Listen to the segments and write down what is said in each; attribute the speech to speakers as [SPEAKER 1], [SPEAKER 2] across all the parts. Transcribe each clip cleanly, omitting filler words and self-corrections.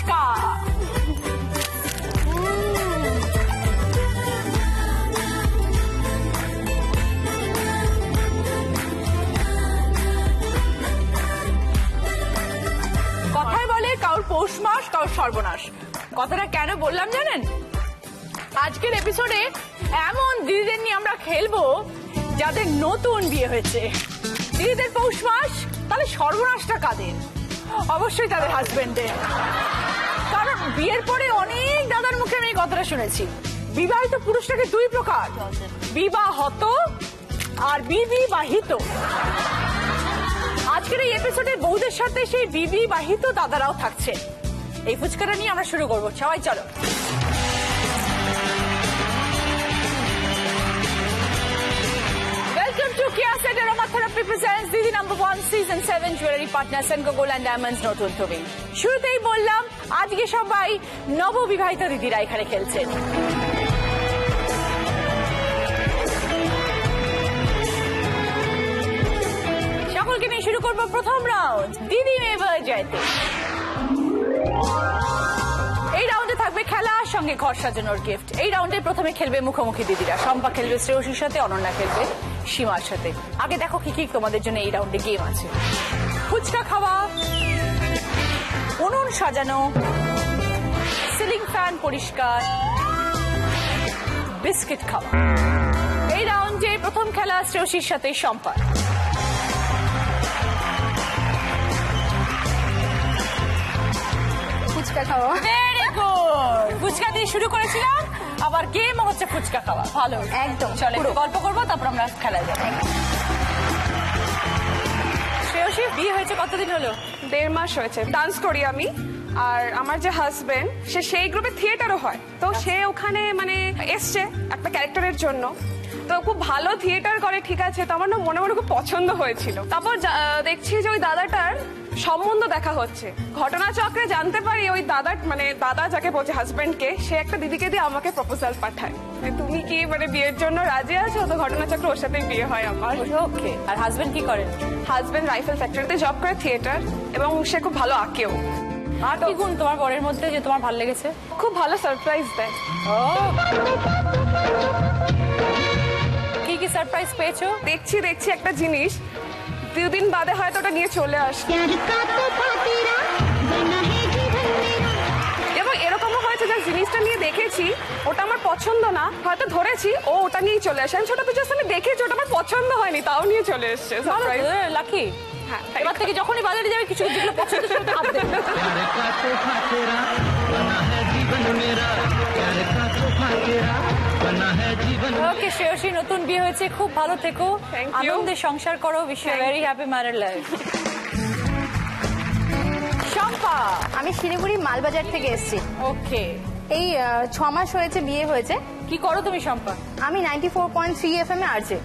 [SPEAKER 1] ফুচকা। কথায় বলে কারোর পৌষ মাস কারোর সর্বনাশ। কথাটা কেন বললাম জানেন? আজকের এপিসোডে এমন দিদিদের নিয়ে আমরা খেলবো যাদের নতুন বিয়ে হয়েছে। দিদিদের পৌষ মাস, তাহলে সর্বনাশটা কাদের? অবশ্যই তাদের হাজবেন্ডের। কারণ বিয়ের পরে অনেক দাদার মুখে আমি এই কথাটা শুনেছি, বিবাহিত পুরুষটাকে দুই প্রকার, বিবাহত আর বিবাহিত। আজকের এই এপিসোডে বউদের সাথে সেই বিবাহিত দাদারাও থাকছে। এই ফুচকাটা নিয়ে আমরা শুরু করবো, সবাই চলো। Welcome to Kia Set Aromatherapy presents Didi #1 Season 7 Jewelry Partner Senco Gold and Diamonds নতুন ছবি। শুরুতেই বললাম আজকে সবাই নববিবাহিত দিদিরা এখানে খেলছেন। সকলকে নিয়ে শুরু করবো প্রথম রাউন্ড, দিদি মেয়ে বলে জয়তে। এই রাউন্ডে থাকবে খেলা, সঙ্গে ঘর সাজানোর গিফট। এই রাউন্ডে প্রথমে খেলবে মুখোমুখি দিদিরা। শম্পা খেলবে শ্রেয়সীর সাথে, অনন্যা খেলবে সীমার সাথে। আগে দেখো কি কি তোমাদের জন্য এই রাউন্ডে গেম আছে। ফুচকা খাওয়া, উনুন সাজানো, সিলিং ফ্যান পরিষ্কার, বিস্কিট খাওয়া। এই রাউন্ডে প্রথম খেলা শ্রেয়সীর সাথে শম্পা।
[SPEAKER 2] ফুচকা খাওয়া।
[SPEAKER 1] Very good. ফুচকা দিয়ে শুরু করেছিলাম, আবার গেম হচ্ছে ফুচকা খাওয়া। ভালো,
[SPEAKER 2] একদম।
[SPEAKER 1] চলো একটু গল্প করবো, তারপর আমরা খেলায় যাবো। শ্রেয়সী বিয়ে হয়েছে কতদিন হলো?
[SPEAKER 3] 1.5 মাস হয়েছে। ডান্স করি আমি, আর আমার যে হাজবেন্ড সে সেই গ্রুপে থিয়েটারও হয়, তো সে ওখানে মানে এসছে একটা ক্যারেক্টারের জন্য। তো খুব ভালো থিয়েটার করে, ঠিক আছে। তো আমার না মনে মনে খুব পছন্দ হয়েছিল। তারপর দেখছি যে ওই দাদাটার সম্বন্ধ দেখা হচ্ছে। ঘটনাচক্রে জানতে পারি ওই দাদার মানে দাদা যাকে বলছে হাজবেন্ডকে, সে একটা দিদিকে দিয়ে আমাকে প্রপোজাল পাঠায়, তুমি কি মানে বিয়ের জন্য রাজি আছো? তো ঘটনাচক্রে ওর সাথেই বিয়ে হয় আমার।
[SPEAKER 1] ওকে। আর হাজবেন্ড কি করেন?
[SPEAKER 3] হাজবেন্ড রাইফেল ফ্যাক্টরিতে জব করে, থিয়েটার, এবং সে খুব ভালো আঁকেও।
[SPEAKER 1] আর কি গুণ তোমার বরের মধ্যে যে তোমার ভালো লেগেছে?
[SPEAKER 3] খুব ভালো সারপ্রাইজ দেয়।
[SPEAKER 1] কি কি সারপ্রাইজ পেয়েছো?
[SPEAKER 3] দেখছি একটা জিনিস 2 দিন বাদে হয়তো ওটা নিয়ে চলে আসে। এবং এরকমও হয়েছে যে জিনিসটা নিয়ে দেখেছি, ওটা আমার পছন্দ না, হয়তো ধরেছি, ও ওটা নিয়েই চলে আসে। আমি ছোট তো জাস্ট আমি দেখেছি, ওটা আমার পছন্দ হয়নি, তাও নিয়ে চলে এসছে। সারপ্রাইজ।
[SPEAKER 1] লাকি।
[SPEAKER 3] হ্যাঁ,
[SPEAKER 1] এবার থেকে যখনই বাজারে যাবে কিছু যেগুলো পছন্দ সেগুলো হাত দেবে। ওকে শ্রেয়সী, নতুন বিয়ে হয়েছে, খুব ভালো থেকো,
[SPEAKER 3] Thank you.
[SPEAKER 1] আনন্দে সংসার করো, wish you very happy married life. Shampa.
[SPEAKER 2] আমি শিলিগুড়ি মালবাজার থেকে এসেছি।
[SPEAKER 1] ওকে।
[SPEAKER 2] এই 6 মাস হয়েছে বিয়ে হয়েছে।
[SPEAKER 1] কি করো তুমি শম্পা?
[SPEAKER 2] আমি 94.3 FM এ আরজে।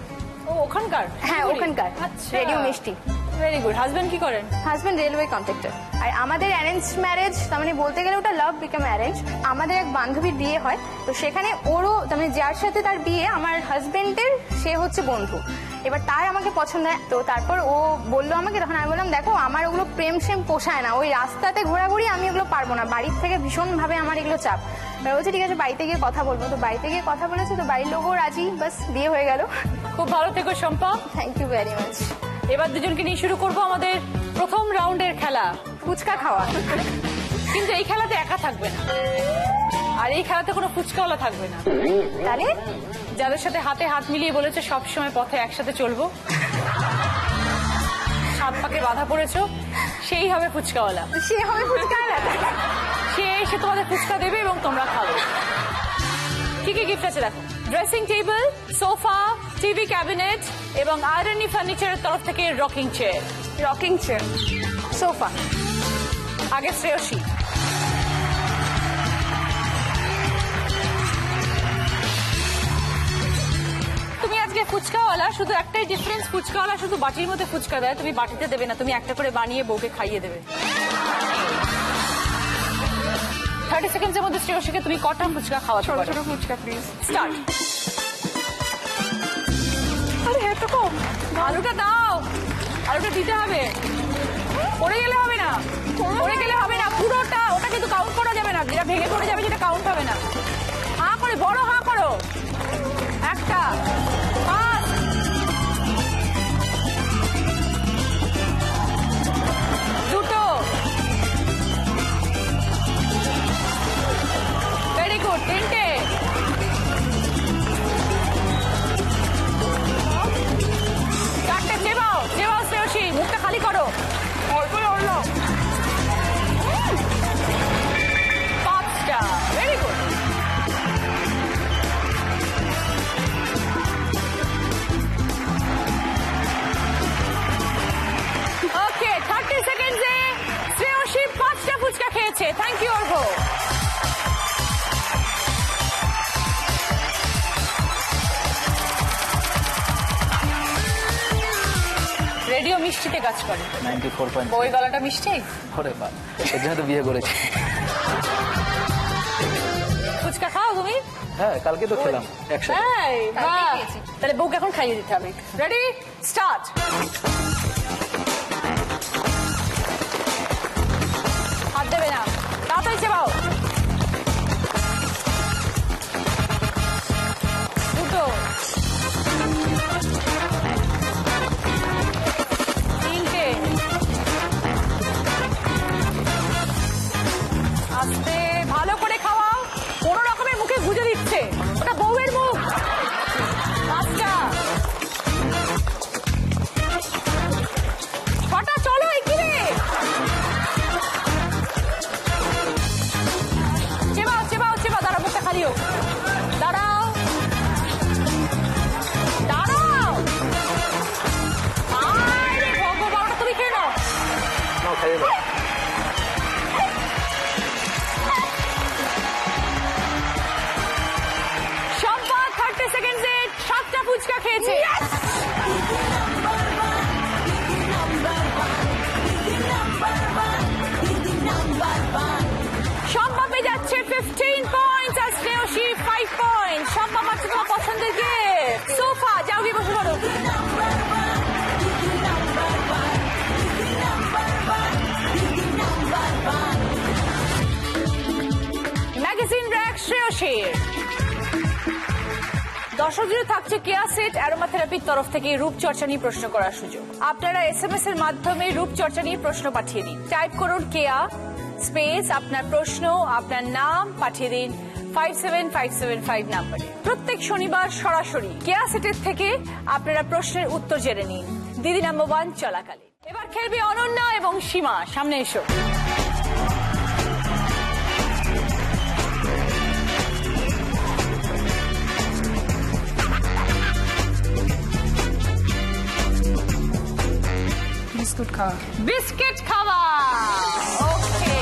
[SPEAKER 1] ও ওখানকার?
[SPEAKER 2] হ্যাঁ, ওখানকার।
[SPEAKER 1] আচ্ছা।
[SPEAKER 2] রেডিও মিষ্টি।
[SPEAKER 1] Very good. হাজবেন্ড কি করেন?
[SPEAKER 2] Husband railway contractor. আর আমাদের অ্যারেঞ্জ ম্যারেজ, তার মানে বলতে গেলে ওটা লাভ বিকাম অ্যারেঞ্জ। আমাদের এক বান্ধবীর বিয়ে হয়, তো সেখানে ওরও তার মানে যার সাথে তার বিয়ে আমার হাজবেন্ডের, সে হচ্ছে বন্ধু। এবার তার আমাকে পছন্দ হয়, তো তারপর ও বললো আমাকে, তখন আমি বললাম দেখো আমার ওগুলো প্রেম সেম পোষায় না, ওই রাস্তাতে ঘোরাঘুরি আমি এগুলো পারবো না, বাড়ির থেকে ভীষণভাবে আমার এগুলো চাপ। এবার বলছে ঠিক আছে বাড়িতে গিয়ে কথা বলবো। তো বাড়িতে গিয়ে কথা বলেছে, তো বাড়ির লোকও রাজি, বাস বিয়ে হয়ে গেল।
[SPEAKER 1] খুব ভালো থেকো Shampa.
[SPEAKER 2] Thank you very much.
[SPEAKER 1] এবার দুজনকে নিয়ে শুরু করবো আমাদের প্রথম রাউন্ডের খেলা,
[SPEAKER 2] ফুচকা খাওয়া।
[SPEAKER 1] কিন্তু এই খেলাতে একা থাকবে না, আর এই খেলাতে কোনো ফুচকাওয়ালা থাকবে না।
[SPEAKER 2] তাহলে
[SPEAKER 1] যাদের সাথে হাতে হাত মিলিয়ে বলেছে সবসময় পথে একসাথে চলবো, সাত পাকে বাধা পড়েছো, সেই হবে ফুচকাওয়ালা।
[SPEAKER 2] সে হবে ফুচকা।
[SPEAKER 1] সে এসে তোমাদের ফুচকা দেবে এবং তোমরা খাবে। কি কি গিফট আছে দেখো, dressing table, sofa, TV cabinet এবং আয়রনি ফার্নিচারের তরফ থেকে rocking chair.
[SPEAKER 3] Rocking chair,
[SPEAKER 2] sofa.
[SPEAKER 1] আগে শ্রেয়সী। তুমি আজকে ফুচকাওয়ালা, শুধু একটাই ডিফারেন্স, ফুচকাওয়ালা শুধু বাটির মধ্যে ফুচকা দেয়, তুমি বাটিতে দেবে না, তুমি একটা করে বানিয়ে বউকে খাইয়ে দেবে। 30 সেকেন্ডসের মধ্যে শ্রেয়সীকে তুমি কটা ফুচকা খাওয়াতে
[SPEAKER 3] ছোট
[SPEAKER 1] পারো?
[SPEAKER 3] ছোট ফুচকা প্লিজ।
[SPEAKER 1] স্টার্ট।
[SPEAKER 3] আরে এত কম।
[SPEAKER 1] আলুটা দাও, আলুটা দিতে হবে, পড়ে গেলে হবে না, পড়ে গেলে হবে না, পুরোটা, ওটা কিন্তু কাউন্ট হয়েছে। Thank you Argha. রেডিও মিষ্টিতে কাজ করে।
[SPEAKER 4] 94.5
[SPEAKER 1] বই গলাটা মিষ্টি।
[SPEAKER 4] ওরে বাবা, এর জন্য তো বিয়ে করেছি।
[SPEAKER 1] ফুচকা খাও তুমি?
[SPEAKER 4] হ্যাঁ, কালকে তো খেলাম একসাথে।
[SPEAKER 1] এই, বাহ। তাহলে বউকে এখন খাইয়ে দিতে হবে। Ready, start. হাত দেবে না, তাড়াতাড়ি চেবাও। দুটো, তিনটে, আস্তে ভালো করে খাওয়াও। কোন রকমের মুখে গুজে দিচ্ছে, ওটা বউয়ের মুখ। পাঁচটা, ছটা, চলো এগিয়ে। চেবাও চেবাও চেবাও, দাঁড়াও, মুখটা খালি হোক। দাঁড়াও দাঁড়াও। আরে ভগবান, ওটা তুমি খেয়ে নাও।
[SPEAKER 4] নাও, খাইয়ে দাও।
[SPEAKER 1] শম্পা 30 সেকেন্ডে 7টা ফুচকা খেয়েছে। শম্পা পেয়ে যাচ্ছে 15 পয়েন্টস আর শ্রেয়সী 5 পয়েন্ট। শম্পা পাচ্ছে তোমার পছন্দের গিফট, সোফা। যাও গিয়ে বসে পড়ো। ম্যাগাজিন র্যাক শ্রেয়সীর। দর্শকদের থাকছে কেয়া সেট অ্যারোমাথেরাপির তরফ থেকে রূপচর্চা নিয়ে প্রশ্ন করার সুযোগ। আপনারা SMS এর মাধ্যমে রূপচর্চা নিয়ে প্রশ্ন পাঠিয়ে দিন। টাইপ করুন কেয়া স্পেস আপনার প্রশ্ন, আপনার নাম, পাঠিয়ে দিন 57575 নম্বরে। প্রত্যেক শনিবার সরাসরি কেয়া সেটের থেকে আপনারা প্রশ্নের উত্তর জেনে নিন দিদি নাম্বার 1 চলাকালে। এবার খেলবে অনন্যা এবং সীমা। সামনে এসো।
[SPEAKER 3] বিস্কুট খাওয়া।
[SPEAKER 1] বিস্কিট খাওয়া। ওকে,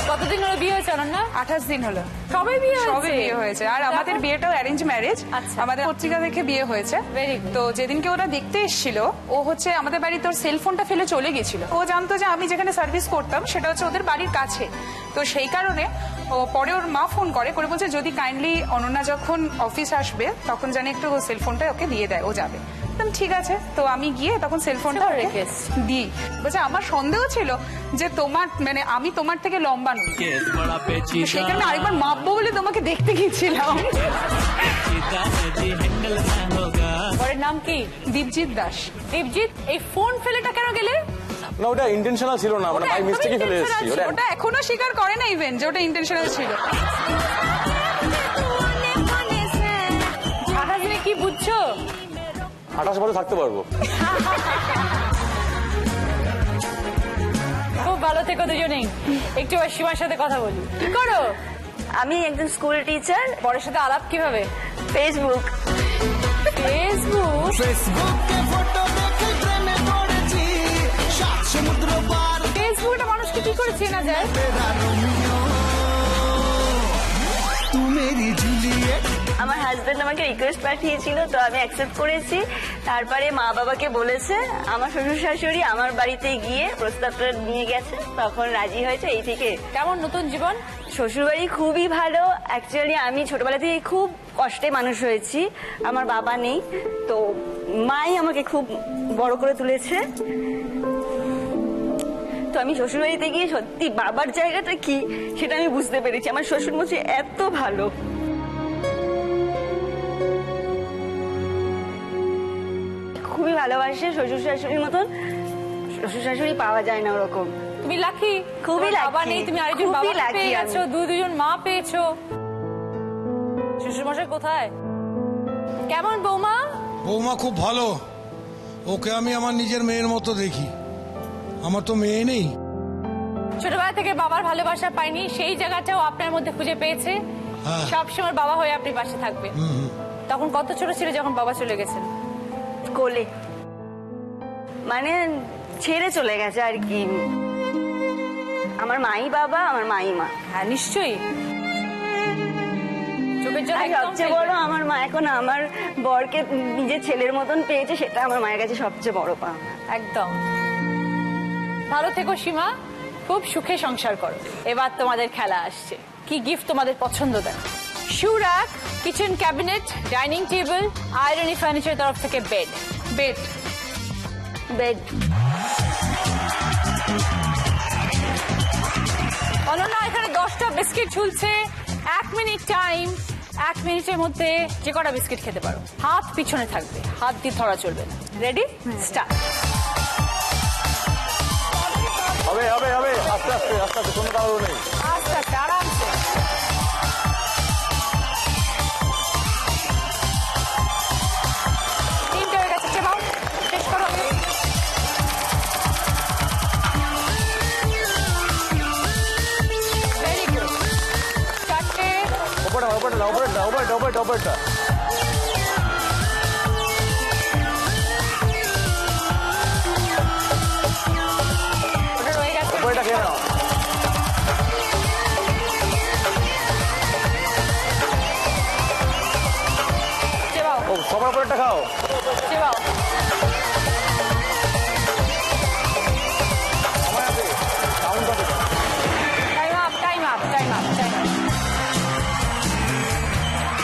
[SPEAKER 1] কতদিন হলো বিয়ে হয়েছে অনন্যা?
[SPEAKER 3] 28 দিন হলো।
[SPEAKER 1] সবে বিয়ে হয়েছে?
[SPEAKER 3] সবে বিয়ে হয়েছে। আর আমাদের বিয়েটাও অ্যারেঞ্জ ম্যারেজ।
[SPEAKER 1] আচ্ছা।
[SPEAKER 3] আমাদের পত্রিকা দেখে বিয়ে হয়েছে।
[SPEAKER 1] Very good.
[SPEAKER 3] তো যেদিনকে ওরা দেখতে এসেছিল, ও হচ্ছে আমাদের বাড়িতে ওর সেলফোনটা ফেলে চলে গেছিল। ও জানতো যে আমি যেখানে সার্ভিস করতাম সেটা হচ্ছে ওদের বাড়ির কাছে। তো সেই কারণে ও পরে ওর মা ফোন করে বলছে যদি কাইন্ডলি অনন্যা যখন অফিস আসবে তখন জানি একটু সেলফোনটা ওকে দিয়ে দেয়, ও যাবে। ঠিক আছে, তো আমি গিয়ে তখন সেলফোনটা
[SPEAKER 1] সেটা রেখে এসছি।
[SPEAKER 3] দিই। বলছে আমার সন্দেহ ছিল যে তোমার মানে আমি তোমার থেকে লম্বা নই, তো সেই কারণে আরেকবার মাপবো বলে তোমাকে দেখতে গিয়েছিলাম।
[SPEAKER 1] ওর নাম কি?
[SPEAKER 3] দীপজিৎ দাস।
[SPEAKER 1] দীপজিৎ, এই ফোন ফেলেটা কেন গেলে?
[SPEAKER 5] না, ওটা ইন্টেনশনাল ছিল না, মানে
[SPEAKER 1] ওটা
[SPEAKER 5] বাই
[SPEAKER 1] একদমই
[SPEAKER 5] মিস্টেকই ফেলে
[SPEAKER 1] intentional
[SPEAKER 5] এসেছি।
[SPEAKER 1] ছিল।
[SPEAKER 5] ওটা
[SPEAKER 3] ওটা এখনো স্বীকার করে না ইভেন যে ওটা ইন্টেনশনাল ছিল।
[SPEAKER 1] 28 দিনে কি বুঝছো?
[SPEAKER 5] 28 বছর থাকতে পারবো।
[SPEAKER 1] খুব ভালো থেকো দুজনেই। একটু এবার সীমার সাথে কথা বলি। কি করো?
[SPEAKER 6] আমি একজন স্কুল টিচার।
[SPEAKER 1] বড়ের সাথে আলাপ কিভাবে?
[SPEAKER 6] ফেসবুক।
[SPEAKER 1] ফেসবুক? ফেসবুকটা মানুষকে কি করে চেনা যায়?
[SPEAKER 6] আমার হাজবেন্ড আমাকে রিকোয়েস্ট পাঠিয়েছিল, তো আমি অ্যাকসেপ্ট করেছি। তারপরে মা বাবাকে বলেছে, আমার শ্বশুর শাশুড়ি আমার বাড়িতে গিয়ে প্রস্তাবটা নিয়ে গেছে, তখন রাজি হয়েছে। এই থেকে
[SPEAKER 1] কেমন নতুন জীবন?
[SPEAKER 6] শ্বশুরবাড়ি খুবই ভালো। অ্যাকচুয়ালি আমি ছোটবেলা থেকে খুব কষ্টে মানুষ হয়েছি, আমার বাবা নেই, তো মাই আমাকে খুব বড় করে তুলেছে। তো আমি শ্বশুরবাড়িতে গিয়ে সত্যি বাবার জায়গাটা কি সেটা আমি বুঝতে পেরেছি। আমার শ্বশুরমশাই এত ভালো। খুবই ভালোবাসে, শ্বশুর শাশুড়ির মতন শ্বশুর শাশুড়ি পাওয়া যায় না ওরকম।
[SPEAKER 1] তুমি লাকি।
[SPEAKER 6] খুবই
[SPEAKER 1] তোমার বাবা
[SPEAKER 6] lucky।
[SPEAKER 1] নেই, তুমি আরেকজন
[SPEAKER 6] খুবই
[SPEAKER 1] বাবা
[SPEAKER 6] lucky
[SPEAKER 1] পেয়ে গেছো,
[SPEAKER 6] আমি।
[SPEAKER 1] দুজন মা পেয়েছো। শ্বশুরমশাই কোথায়? কেমন বৌমা?
[SPEAKER 7] বৌমা খুব ভালো, ওকে আমি আমার নিজের মেয়ের মতো দেখি। আমার তো মেয়ে নেই।
[SPEAKER 1] ছোটবেলা থেকে বাবার ভালোবাসা পাইনি, সেই জায়গাটাও আপনার মধ্যে খুঁজে পেয়েছে।
[SPEAKER 7] হ্যাঁ।
[SPEAKER 1] সবসময় বাবা হয়ে আপনি পাশে থাকবে। তখন কত ছোট ছিল যখন বাবা চলে গেছেন?
[SPEAKER 6] কোলে, মানে ছেড়ে চলে গেছে আর কি। আমার মাই বাবা, আমার মাই মা।
[SPEAKER 1] হ্যাঁ নিশ্চয়ই, চোখের জল
[SPEAKER 6] আর
[SPEAKER 1] একদম
[SPEAKER 6] সবচেয়ে
[SPEAKER 1] ফেলবে
[SPEAKER 6] বড়
[SPEAKER 1] না।
[SPEAKER 6] আমার মা এখন আমার বরকে নিজের ছেলের মতন পেয়েছে, সেটা আমার মায়ের কাছে সবচেয়ে বড় পাওনা।
[SPEAKER 1] একদম। ভালো থেকো সীমা, খুব সুখে সংসার করো। এবার তোমাদের খেলা আসছে, কি গিফট তোমাদের পছন্দ দেখো। শু rack, kitchen cabinet, dining table, irony furniture তরফ থেকে বেড।
[SPEAKER 3] বেড।
[SPEAKER 6] বেড।
[SPEAKER 1] অনন্যা এখানে 10টা বিস্কিট ঝুলছে, 1 মিনিট টাইম। 1 মিনিটের মধ্যে যে কটা বিস্কিট খেতে পারো। হাত পিছনে থাকবে, হাত দিয়ে ধরা চলবে না। Ready, start.
[SPEAKER 5] হবে হবে হবে, আস্তে আস্তে আস্তে আস্তে, কোনো তাড়াহুড়ো নেই।
[SPEAKER 1] আস্তে আস্তে আরামসে। তিনটে হয়ে গেছে, চেবাও, শেষ করো। Very good. চারটে।
[SPEAKER 5] ওপরটা ওপরটা ওপরটা ওপরটা ওপরটা ওপরটা।
[SPEAKER 1] ওটা রয়ে গেছে।
[SPEAKER 5] ওপরটা খেয়ে নাও।
[SPEAKER 1] চেবাও,
[SPEAKER 5] ও সবার ওপরটা খাও।
[SPEAKER 1] চেবাও।
[SPEAKER 5] সময় আছে, সাউন্ড আছে।
[SPEAKER 1] Time up, time up, time up, time up.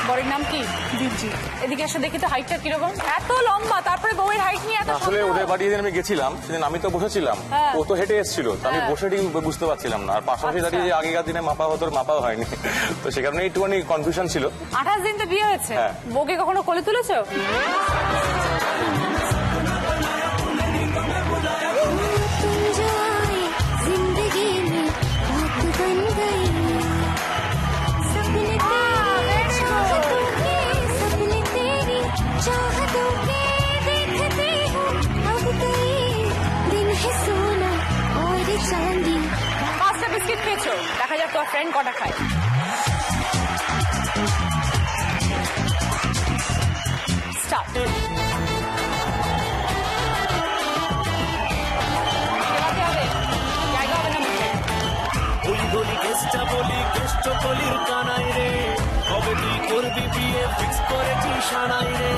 [SPEAKER 1] বরের নাম কি? দিদি। এদিকে এসে দেখি তো হাইটটা কিরকম। এত লম্বা, তারপরে বউয়ের হাইট নিয়ে এত
[SPEAKER 5] আসলে
[SPEAKER 1] সন্দেহ?
[SPEAKER 5] ওদের বাড়ি যেদিন আমি গেছিলাম সেদিন আমি তো বসেছিলাম,
[SPEAKER 1] হ্যাঁ।
[SPEAKER 5] ও তো হেঁটে এসেছিল, তো আমি
[SPEAKER 1] হ্যাঁ।
[SPEAKER 5] বসে ঠিক বুঝতে পারছিলাম না। আর পাশাপাশি
[SPEAKER 1] আচ্ছা।
[SPEAKER 5] দাঁড়িয়ে যে আগেকার দিনে মাপা হতো, মাপাও হয়নি, তো সে কারণে একটুখানি কনফিউশন ছিল।
[SPEAKER 1] 28 দিন তো বিয়ে হয়েছে,
[SPEAKER 5] হ্যাঁ।
[SPEAKER 1] বউকে কখনো কোলে তুলেছো?
[SPEAKER 8] तुम जो आए जिंदगी में बात बन गई सपने तेरे चाहतों के सपने तेरी चाहतों के देखते हूँ अब कई दिन है सोना और चांदी
[SPEAKER 1] 5টা বিস্কিট খেয়েছো, দেখা যাক তোমার ফ্রেন্ড কটা খায়। স্টার্ট। জায়গা হবে না মুখে।
[SPEAKER 9] বলি বলি কেসটা বলি কেষ্ট বলির কানাই রে কবে তুই করবি বিয়ে ফিক্স করেছি সানাই রে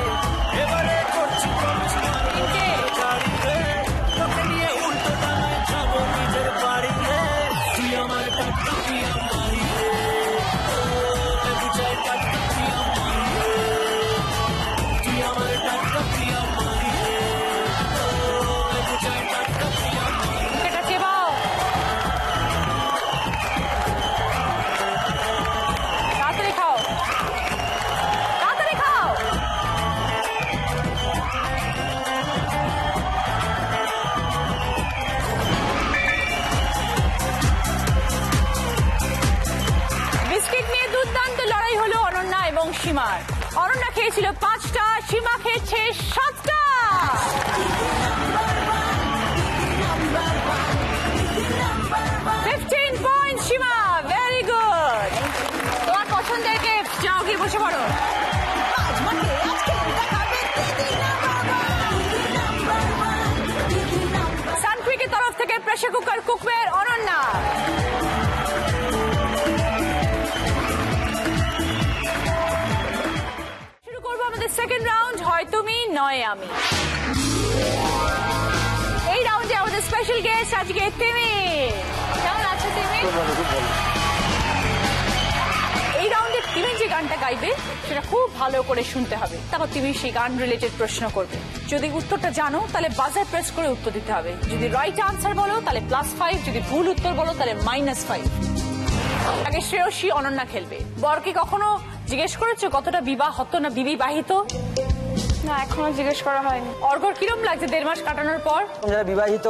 [SPEAKER 9] এবারে করছি
[SPEAKER 1] তিনটে।
[SPEAKER 9] গাড়ি রে তোকে নিয়ে উল্টো ডানায় যাবো নিজের বাড়ি রে তুই আমার টাকা তুই আমারি রে বুঝাই টাকা তুই আমারি রে তুই আমার টাকা তুই আমারি রে বুঝাই টাকা তুই আমারি
[SPEAKER 1] মুখেটা চেবাও। তাড়াতাড়ি খাও, তাড়াতাড়ি খাও। বিস্কিট নিয়ে দুর্দান্ত লড়াই হলো অনন্যা এবং সীমার। অনন্যা খেয়েছিল 5টা, সীমা খেয়েছে 7টা। 15 পয়েন্ট সীমা, ভেরি গুড। তোমার পছন্দের গিফট, যাও গিয়ে বসে পড়ো। সানকুইকের তরফ থেকে প্রেসার কুকার কুকওয়্যার অনন্যা। শুরু করবো আমাদের সেকেন্ড রাউন্ড, হয় তুমি নয় আমি। এই রাউন্ডে আমাদের স্পেশাল গেস্ট আজকে তিমি। কেমন আছো তিমি?
[SPEAKER 5] খুব ভালো, খুব ভালো।
[SPEAKER 1] এই রাউন্ডে তিমি যে গানটা গাইবে সেটা খুব ভালো করে শুনতে হবে, তারপর তুমি সেই গান রিলেটেড প্রশ্ন করবে। যদি উত্তরটা জানো তাহলে বাজার প্রেস করে উত্তর দিতে হবে। যদি রাইট আনসার বলো তাহলে +5, যদি ভুল উত্তর বলো তাহলে -5। আগে শ্রেয়সী অনন্যা খেলবে। বরকে কখনো জিজ্ঞেস করেছো কতটা বিবাহত না বিবাহিত?
[SPEAKER 3] না, এখনো জিজ্ঞেস করা হয়নি।
[SPEAKER 1] অর্ঘর কিরম লাগছে 1.5 মাস কাটানোর পর?
[SPEAKER 10] যারা বিবাহিত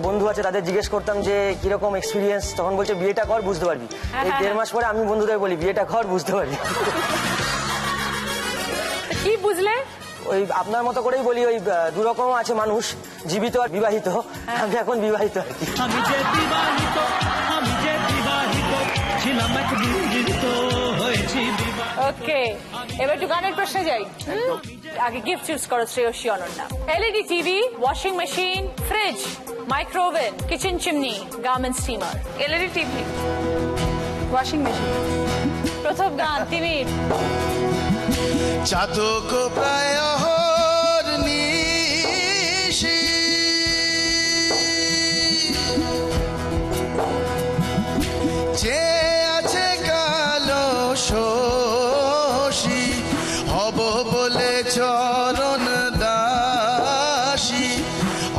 [SPEAKER 10] বন্ধু আছে তাদের জিজ্ঞেস করতাম যে কিরকম এক্সপিরিয়েন্স, তখন বলছে বিয়েটা কর বুঝতে পারবি। এই 1.5 মাস পরে আমি বন্ধুদের বলি বিয়েটা কর বুঝতে পারবি।
[SPEAKER 1] কি বুঝলে?
[SPEAKER 10] ওই আপনার মতো করেই বলি, ওই দুরকম আছে মানুষ, জীবিত আর বিবাহিত। আমি এখন বিবাহিত আর কি।
[SPEAKER 9] আমি যে বিবাহিত ছিলাম একদিন জীবিত হয়েছি বিবাহিত।
[SPEAKER 1] ওকে, এবার একটু গানের প্রশ্নে যাই। আগে গিফট চুজ করো Shreyashi Ananya. LED TV, washing machine, fridge, micro oven, kitchen chimney, garment steamer.
[SPEAKER 3] LED TV, washing machine.
[SPEAKER 1] প্রথম গান তিমির।
[SPEAKER 11] চাতক প্রায় নিশি যে আছে কালো শোষী হব বলে চরণ দাসী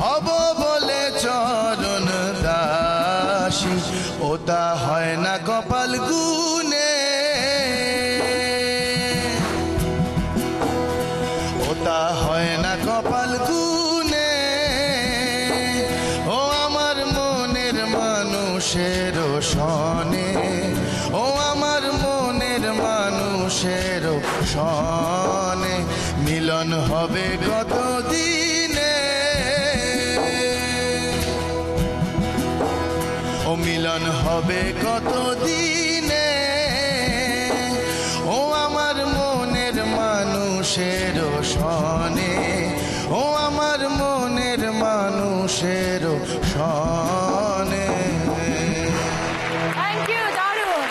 [SPEAKER 11] হব বলে চরণ দাসী ওটা হয় না কপাল গুনে ওটা হয় না কপাল গুনে ও আমার মনের মানুষের সনে ও আমার মনের মানুষের সনে মিলন হবে কত দিনে ও মিলন হবে কত দিনে ও আমার মনের মানুষের সনে ও আমার মনের মানুষের সনে।
[SPEAKER 1] থ্যাংক ইউ, দারুণ।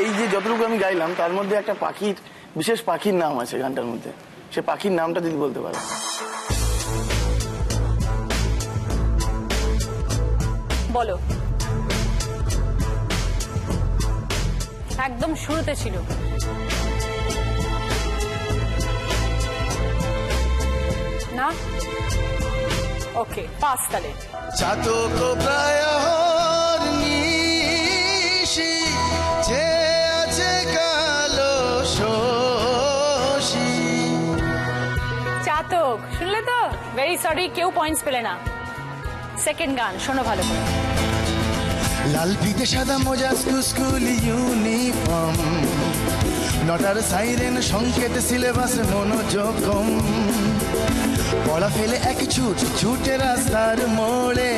[SPEAKER 12] এই যে যতটুকু আমি গাইলাম তার মধ্যে একটা পাখির বিশেষ পাখির নাম আছে গানটার মধ্যে, সে পাখির নামটা যদি বলতে পারো।
[SPEAKER 1] বলো। একদম শুরুতে ছিল। না, ওকে, পাস তাহলে।
[SPEAKER 11] চাতক প্রায় নিশি যে আছে কালো শোষী।
[SPEAKER 1] চাতক শুনলে তো? ভেরি সরি, কেউ পয়েন্টস পেলে না। সেকেন্ড গান শোনো ভালো করে।
[SPEAKER 11] লাল ফিতে সাদা মোজা স্কুল ইউনিফর্ম নটার সাইরেন সংকেত সিলেবাস মনোযোগ কম পড়া ফেলে এক ছুটে রাস্তার মোড়ে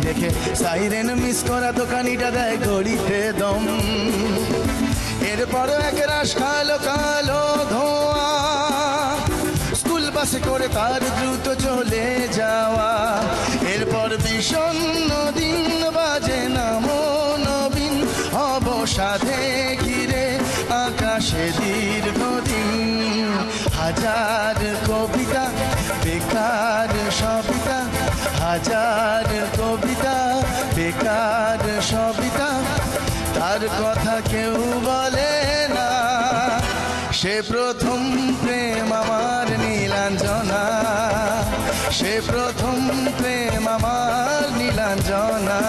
[SPEAKER 11] দেখে সাইরেন মিস করা দোকানিটা দেয় ঘড়িতে দম এরপর এক রাশ কালো কালো ধোঁয়া স্কুল বাসে করে তার দ্রুত চলে যাওয়া এরপর বিষণ্ণ দিন বাজে নামো নবীন অবসাদে ঘিরে আকাশে দীর্ঘদিন হাজার কবিতা বেকার সবিতা হাজার কবিতা বেকার সবিতা তার কথা কেউ বলে না সে প্রথম প্রেম আমার নীলাঞ্জনা সে প্রথম প্রেম আমার নীলাঞ্জনা।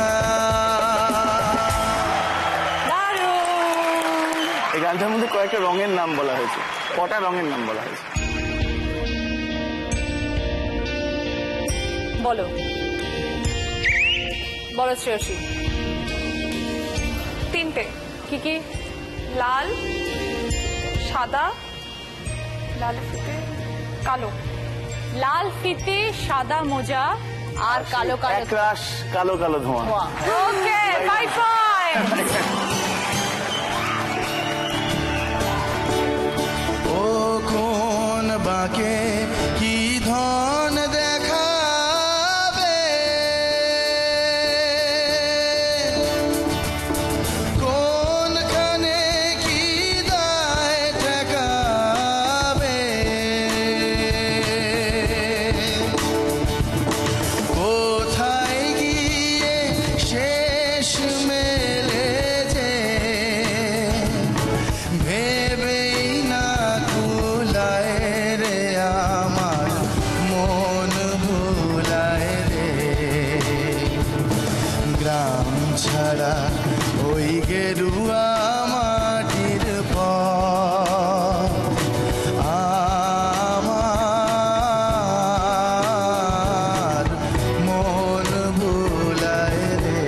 [SPEAKER 12] এই গানটার মধ্যে কয়েকটা রঙের নাম বলা হয়েছে, কটা রঙের নাম বলা হয়েছে?
[SPEAKER 1] বলো বলো শ্রেয়সী।
[SPEAKER 3] তিনটে।
[SPEAKER 1] কি কি?
[SPEAKER 3] লাল, সাদা, লাল ফিতে কালো।
[SPEAKER 1] লাল ফিতে, সাদা মোজা আর কালো কালো
[SPEAKER 12] এক রাশ কালো কালো ধোঁয়া।
[SPEAKER 1] ওকে, 5 পয়েন্ট।
[SPEAKER 11] ও কোন বাঁকে কি ধন দেখাবে কোনখানে কি দায় ঠেকাবে কোথায় গিয়ে শেষ মেলে যে ভেবেই না কুলায় রে আমার মন ভুলায় রে গ্রাম ছাড়া ওই গেরুয়া মাটির পথ আমার মন ভুলায় রে।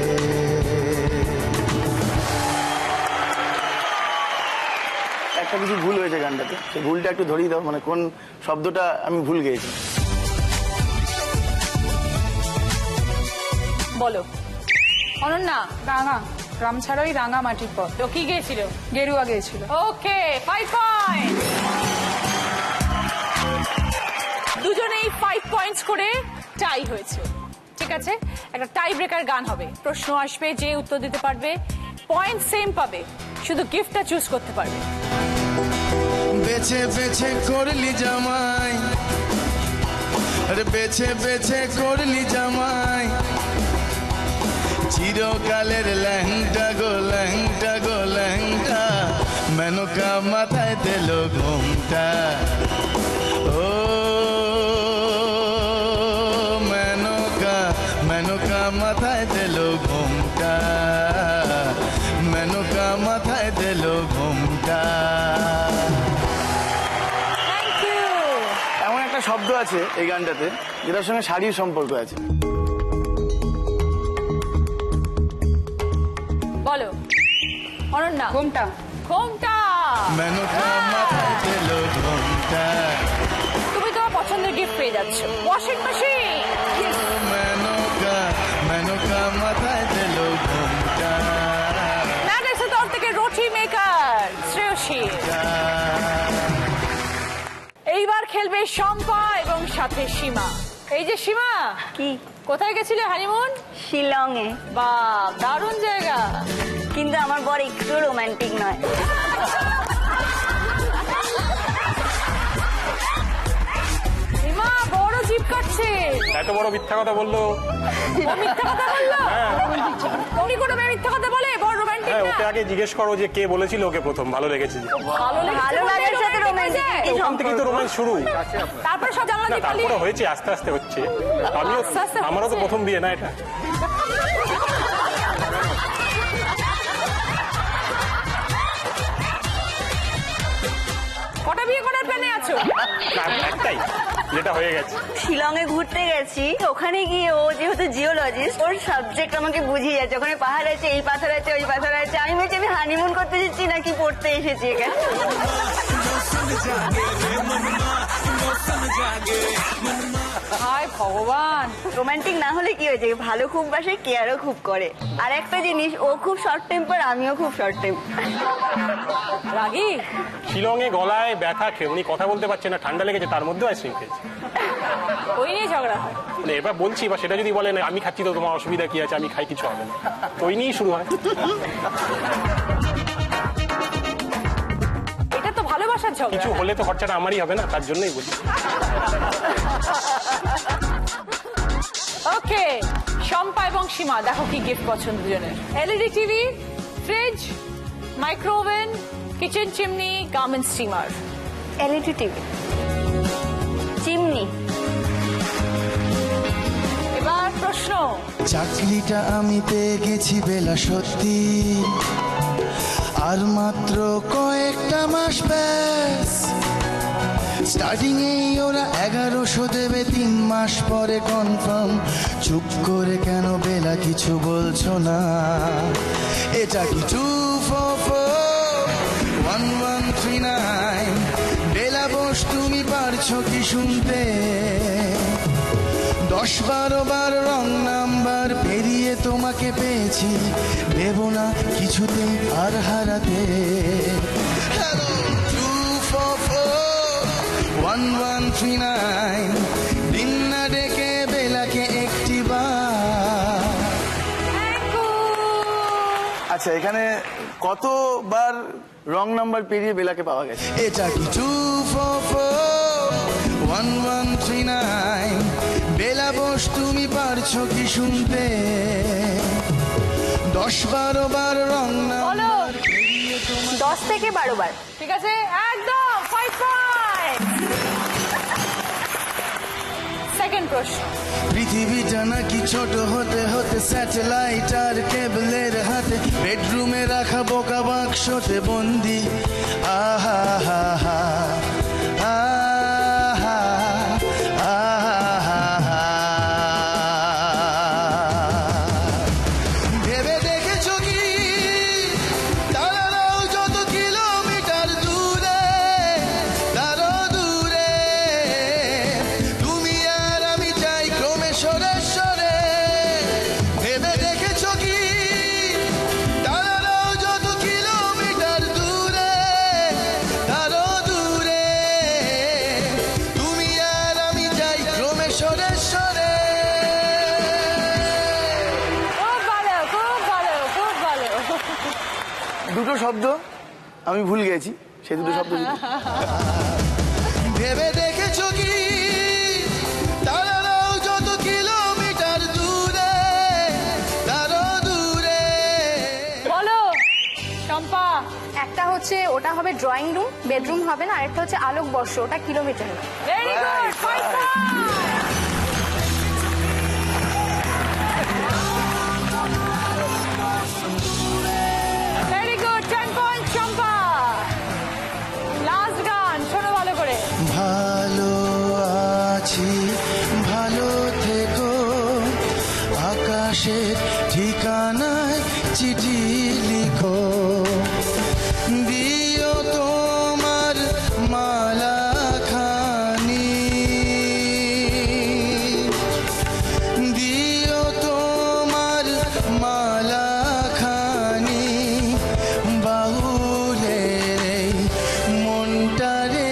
[SPEAKER 12] একটা কিছু ভুল হয়েছে গানটাতে, সেই ভুলটা একটু ধরিয়ে দাও, মানে কোন শব্দটা আমি ভুল গেয়েছি।
[SPEAKER 1] বলো অনন্যা।
[SPEAKER 3] রাঙা, গ্রাম ছাড়া ওই রাঙা মাটির পথ।
[SPEAKER 1] তো কি গেছিল?
[SPEAKER 3] গেরুয়া গেছিল।
[SPEAKER 1] ওকে, 5 পয়েন্ট। পয়েন্টস করে টাই হয়েছে। ঠিক আছে, একটা টাই ব্রেকার গান হবে, প্রশ্ন আসবে, যে উত্তর দিতে পারবে পয়েন্ট সেম পাবে, শুধু গিফটটা চুজ করতে পারবে।
[SPEAKER 11] বেছে বেছে করলি জামাই, আরে বেছে বেছে করলি জামাই, চিরকালের ল্যাংটা গো ল্যাংটা গো ল্যাংটা, মেনকা মাথায় দিল ঘুমটা। ও মেনকা মেনকা মাথায় দিল ঘুমটা, মেনকা মাথায় দিল ঘুমটা।
[SPEAKER 1] Thank you.
[SPEAKER 12] এমন একটা শব্দ আছে এই গানটাতে যেটার সঙ্গে শাড়ির সম্পর্ক আছে।
[SPEAKER 1] বলো অনন্যা।
[SPEAKER 3] ঘুমটা।
[SPEAKER 1] ঘোমটা।
[SPEAKER 11] মেনকা মাথায় দিল ঘুমটা,
[SPEAKER 1] তুমি তোমার পছন্দের গিফট পেয়ে যাচ্ছ, ওয়াশিং মেশিন।
[SPEAKER 11] মেনকা মেনকা মাথায় দিল ঘুমটা।
[SPEAKER 1] ম্যাগনেসের তরফ থেকে রুটি মেকার শ্রেয়সী। এইবার খেলবে শম্পা এবং সাথে সীমা। এই যে সীমা,
[SPEAKER 6] কি
[SPEAKER 1] কোথায় গেছিলে হানিমুন?
[SPEAKER 6] শিলংয়ে।
[SPEAKER 1] বাহ, দারুণ জায়গা।
[SPEAKER 6] কিন্তু আমার বর একটু রোমান্টিক নয়।
[SPEAKER 1] সীমা বড় জিপ কাটছে।
[SPEAKER 5] এত বড় মিথ্যা কথা বললো।
[SPEAKER 1] ও মিথ্যা কথা বললো? উনি কোনো মেয়ে মিথ্যা কথা বলে? বড় রোমান্টিক
[SPEAKER 5] হ্যাঁ,
[SPEAKER 1] না?
[SPEAKER 5] ওকে আগে জিজ্ঞেস করো যে কে বলেছিল ওকে প্রথম ভালো লেগেছে।
[SPEAKER 1] ভালো
[SPEAKER 6] ভালো লাগার সাথে রোমান্টিক
[SPEAKER 5] ওখান থেকেই তো রোম্যান্স শুরু।
[SPEAKER 1] তারপর সব জানলা
[SPEAKER 5] না,
[SPEAKER 1] দিয়ে পালিয়ে।
[SPEAKER 5] তারপরে হয়েছে, আস্তে আস্তে হচ্ছে। আমিও,
[SPEAKER 1] আস্তে আস্তে
[SPEAKER 5] আমারও তো
[SPEAKER 1] হচ্ছে।
[SPEAKER 5] প্রথম বিয়ে না এটা।
[SPEAKER 1] কটা বিয়ে করার প্ল্যানে আছো?
[SPEAKER 5] না, একটাই, যেটা হয়ে গেছে।
[SPEAKER 6] শিলংয়ে ঘুরতে গেছি, ওখানে গিয়ে ও যেহেতু জিওলজিস্ট, ওর সাবজেক্ট আমাকে বুঝিয়ে যাচ্ছে। ওখানে পাহাড় আছে, এই পাথর আছে, ওই পাথর আছে। আমি বলছি আমি হানিমুন করতে এসেছি নাকি পড়তে এসেছি এখানে।
[SPEAKER 1] হায় ভগবান।
[SPEAKER 6] রোমান্টিক না হলে কি হয়েছে, ভালো খুব বাসে, কেয়ারও খুব করে। আর একটা জিনিস, ও খুব শর্ট টেম্পার, আমিও খুব শর্ট টেম্পার।
[SPEAKER 1] রাগি?
[SPEAKER 5] শিলংয়ে গলায় ব্যথা খেয়ে উনি কথা বলতে পারছে না, ঠান্ডা লেগেছে, তার মধ্যেও আইসক্রিম খেয়েছে।
[SPEAKER 1] ওই নিয়ে ঝগড়া হয়?
[SPEAKER 5] মানে এবার বলছি, বা সেটা যদি বলেন আমি খাচ্ছি তো তোমার অসুবিধা কি আছে, আমি খাই, কিছু হবে না, তো ওই নিয়েই শুরু হয়।
[SPEAKER 1] এটা তো ভালোবাসার ঝগড়া।
[SPEAKER 5] কিছু হলে তো খরচাটা আমারই হবে না, তার জন্যই বলি।
[SPEAKER 1] ওকে, শম্পা এবং সীমা, দেখো কি গিফট পছন্দ দুজনের। LED TV, fridge, micro oven, kitchen chimney, garments steamer.
[SPEAKER 6] LED TV. Chimney.
[SPEAKER 1] এবার প্রশ্ন।
[SPEAKER 11] চাকরিটা আমি পেয়ে গেছি বেলা সত্যি, আর মাত্র কয়েকটা মাস ব্যাস। স্টার্টিং এই ওরা 1100 দেবে, 3 মাস পরে কনফার্ম। চুপ করে কেন বেলা কিছু বলছো না? এটা কি 2441139? বেলা বস, তুমি পারছো কি শুনতে? 10-12 বার রং নাম্বার পেরিয়ে তোমাকে পেয়েছি, দেব না কিছুতেই আর হারাতে। হ্যালো 2441139, দিন না ডেকে বেলাকে একটি বার।
[SPEAKER 12] আচ্ছা, এখানে কতবার রং নাম্বার পেরিয়ে বেলাকে পাওয়া গেছে?
[SPEAKER 11] এটা কি 2441139? বেলা বস, তুমি পারছো কি শুনতে? 10-12 বার রং
[SPEAKER 1] বলো।
[SPEAKER 11] নাম্বার পেরিয়ে তোমাকে।
[SPEAKER 2] 10 থেকে 12 বার।
[SPEAKER 1] ঠিক আছে, একদম 5 পয়েন্ট। সেকেন্ড প্রশ্ন।
[SPEAKER 11] পৃথিবীটা নাকি ছোট হতে হতে স্যাটেলাইট আর কেবলের হাতে, বেডরুমে রাখা বোকা বাক্সতে বন্দি। আহা হা হা, আহা আহা। ভেবে দেখেছো কি তারারাও যত কিলোমিটার দূরে, তারও দূরে তুমি আর আমি যাই ক্রমে সরে সরে। ভেবে দেখেছো কি তারারাও যত কিলোমিটার দূরে, তারও দূরে
[SPEAKER 12] দুটো শব্দ আমি ভুল গেছি, সেই দুটো শব্দ যদি
[SPEAKER 11] ভেবে দেখেছো কি তারারাও যত কিলোমিটার দূরে তারও দূরে।
[SPEAKER 1] বলো শম্পা।
[SPEAKER 2] একটা হচ্ছে ওটা হবে ড্রয়িং রুম, বেডরুম হবে না, আরেকটা হচ্ছে আলোকবর্ষ, ওটা কিলোমিটার না।
[SPEAKER 1] Very good, 5 very good, 10 point Shampa. Last গান শোনো ভালো করে।
[SPEAKER 11] ভালো আছি ভালো থেকো, আকাশের ঠিকানায় চিঠি লিখো, দিও তোমার মালা খানি, দিও তোমার মালা খানি, বাহুলে মনটারে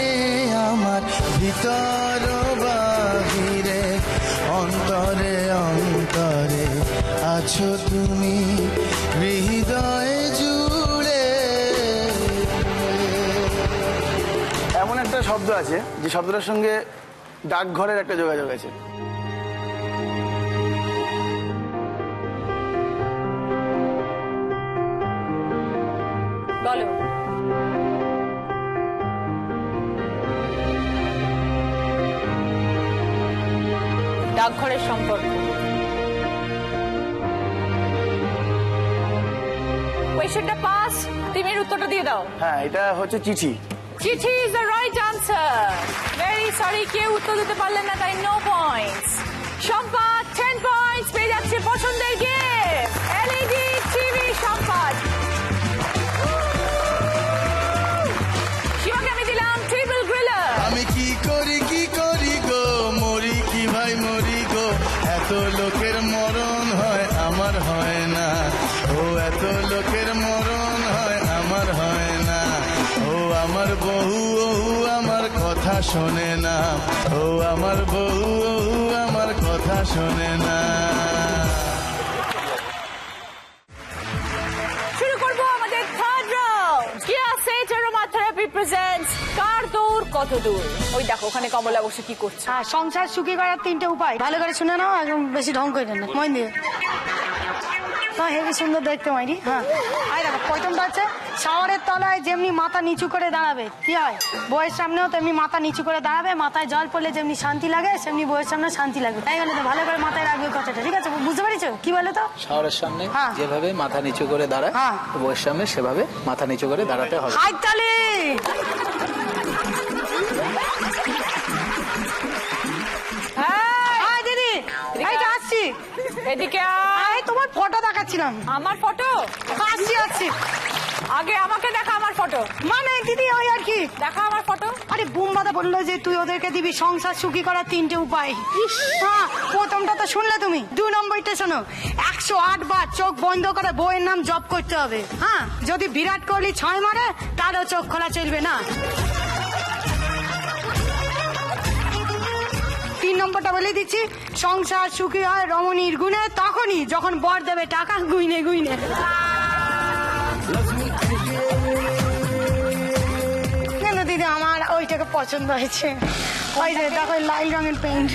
[SPEAKER 11] আমার ভিতর বাহিরে, অন্তরে অন্তরে আছো তুমি হৃদয় জুড়ে।
[SPEAKER 12] এমন একটা শব্দ আছে যে শব্দটার সঙ্গে ডাকঘরের একটা যোগাযোগ আছে।
[SPEAKER 1] বলো। ডাকঘরের সম্পর্ক। কোয়েশ্চেনটা পাস, তুমি এর উত্তরটা দিয়ে দাও।
[SPEAKER 12] হ্যাঁ, এটা হচ্ছে চিঠি।
[SPEAKER 1] চিঠি is the right answer. Very sorry, কেউ উত্তর দিতে পারলেন না, তাই নো পয়েন্টস। শম্পা 10 পয়েন্টস পেয়ে যাচ্ছে পছন্দের গিফট এলইডি টিভি। শম্পা। শিবাকে আমি দিলাম ট্রিপল গ্রিলার।
[SPEAKER 11] আমি কি করি গো, মরি কি ভাই মরি গো, এত লোকের মরণ হয় আমার হয় না, ও এত লোকের মরণ হয় আমার হয় না, ও আমার বহু আমার কথা শোনে না, ও আমার বহু আমার কথা শোনে না।
[SPEAKER 1] শুরু করবো আমাদের থার্ড রাউন্ড। কিয়া সেট অ্যারোমা থেরাপি প্রেজেন্টস কার দৌড় কত দূর। ওই দেখো ওখানে কমলা বসে কি করছে।
[SPEAKER 13] হ্যাঁ, সংসার সুখী করার 3টে উপায়, ভালো করে শুনে নাও, একদম বেশি ঢং করে না, মন দিয়ে। হ্যাঁ, হেবি সুন্দর দেখতে মাইরি। হ্যাঁ, আই দেখো প্রথমটা হচ্ছে শাওয়ারের তলায় যেমনি মাথা নিচু করে দাঁড়াবে, কি হয় বইয়ের সামনেও তেমনি মাথা নিচু করে দাঁড়াবে, মাথায় জল পড়লে যেমনি শান্তি লাগে সেমনি বইয়ের সামনে শান্তি লাগবে। তাই বলে তো ভালো করে মাথায় রাখবে কথাটা, ঠিক আছে? বুঝতে পেরেছো কি বলে তো?
[SPEAKER 4] শাওয়ারের সামনে
[SPEAKER 13] হ্যাঁ।
[SPEAKER 4] যেভাবে মাথা নিচু করে দাঁড়ায়,
[SPEAKER 13] হ্যাঁ।
[SPEAKER 4] বউয়ের সামনে সেভাবে মাথা নিচু করে দাঁড়াতে হবে।
[SPEAKER 13] হাই তালি। হ্যাঁ দিদি, এই তো আসছি।
[SPEAKER 1] এদিকে
[SPEAKER 13] এই তোমার ফটো দেখাচ্ছিলাম।
[SPEAKER 1] আমার ফটো?
[SPEAKER 13] আসছি।
[SPEAKER 1] আগে আমাকে দেখা আমার ফটো।
[SPEAKER 13] মানে দিদি ওই আর কি,
[SPEAKER 1] দেখা আমার ফটো।
[SPEAKER 13] আরে বুম্বাদা বললো যে তুই ওদেরকে দিবি সংসার সুখী করার 3টে উপায়। হ্যাঁ, প্রথমটা তো শুনলে তুমি, 2 নম্বরটা শোনো, 108 বার চোখ বন্ধ করে বইয়ের নাম জপ করতে হবে। হ্যাঁ, যদি বিরাট কোহলি 6 মারে তারও চোখ খোলা চলবে না। 3 নম্বরটা বলে দিচ্ছি, সংসার সুখী হয় রমণীর গুণে তখনই যখন বর দেবে টাকা গুইনে গুইনে। কেন দিদি, আমার ওইটাকে পছন্দ হয়েছে। ওই যে দেখো লাল রঙের প্যান্ট।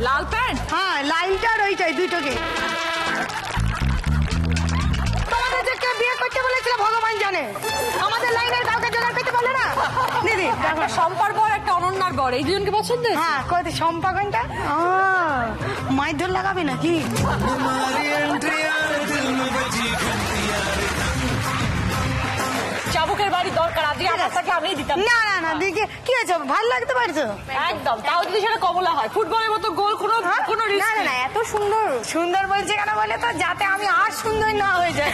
[SPEAKER 1] লাল প্যান্ট?
[SPEAKER 13] হ্যাঁ, লাইনটা আর ওইটাই, দুটোকে। তোমাদের যে কে বিয়ে করতে বলেছিল ভগবান জানে, আমাদের লাইনের কাউকে জোগাড় করতে পারলে না দিদি।
[SPEAKER 1] একটা সম্পার বর, একটা অনন্যার বর, এই দুজনকে পছন্দ?
[SPEAKER 13] হ্যাঁ, কত সম্পা কোনটা? মাইর ধর লাগাবে নাকি?
[SPEAKER 1] চাবুকের বাড়ি দরকার, আজকে আমার থেকে আমিই দিতাম।
[SPEAKER 13] না না না, দেখি কি আছে, ভালো লাগতে পারছো
[SPEAKER 1] একদম। তাও যদি সেটা কমলা হয়, ফুটবলের মতো গোল, কোনো কোনো
[SPEAKER 2] না না না, এত সুন্দর
[SPEAKER 13] সুন্দর বলছে কেন বলে তো, যাতে আমি আর সুন্দর না হয়ে যাই।